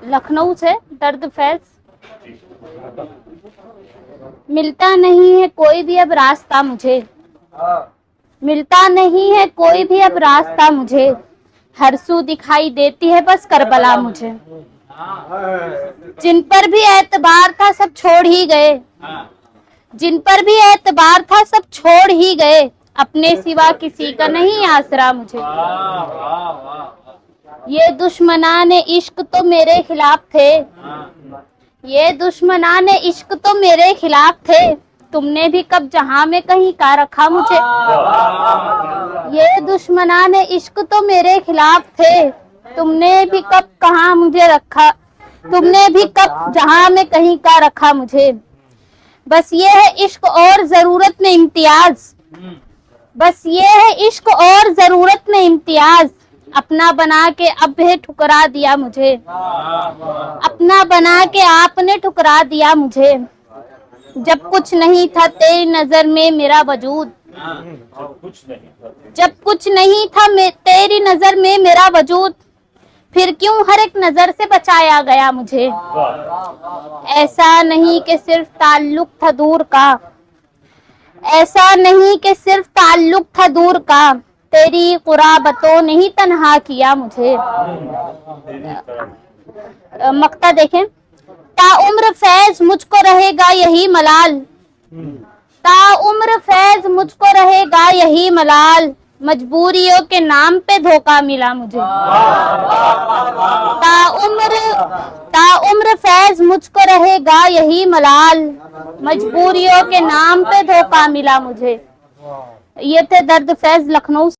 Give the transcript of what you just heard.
लखनऊ से दर्द फैज। मिलता नहीं है कोई भी अब रास्ता मुझे, मिलता नहीं है कोई भी अब रास्ता मुझे, हर सू दिखाई देती है बस करबला मुझे। जिन पर भी एतबार था सब छोड़ ही गए, जिन पर भी एतबार था सब छोड़ ही गए, अपने सिवा किसी का नहीं आसरा मुझे। ये दुश्मनाने इश्क तो मेरे खिलाफ थे, ये दुश्मनाने इश्क तो मेरे खिलाफ थे, तुमने भी कब जहां में कहीं का रखा मुझे। ये दुश्मनाने इश्क तो मेरे खिलाफ थे, तुमने भी कब कहाँ मुझे रखा, तुमने भी कब जहां में कहीं का रखा मुझे। बस ये है इश्क और जरूरत में इम्तियाज, बस ये है इश्क और जरूरत में इम्तियाज, अपना बना के अब है ठुकरा दिया मुझे, अपना बना के आपने ठुकरा दिया मुझे। जब कुछ नहीं था तेरी नजर में मेरा वजूद, जब कुछ नहीं था तेरी नजर में मेरा वजूद, फिर क्यों हर एक नजर से बचाया गया मुझे। ऐसा नहीं कि सिर्फ ताल्लुक था दूर का, ऐसा नहीं कि सिर्फ ताल्लुक था दूर का, तेरी कुराबतों ने ही तन्हा किया मुझे। मक्ता देखें। ताउम्र फैज मुझको रहेगा यही मलाल, ताउम्र फैज मुझको रहेगा यही मलाल, मजबूरियों के नाम पे धोखा मिला मुझे। ताउम्र फैज मुझको रहेगा यही मलाल, मजबूरियों के नाम पे धोखा मिला मुझे। ये थे दर्द फैज लखनऊ।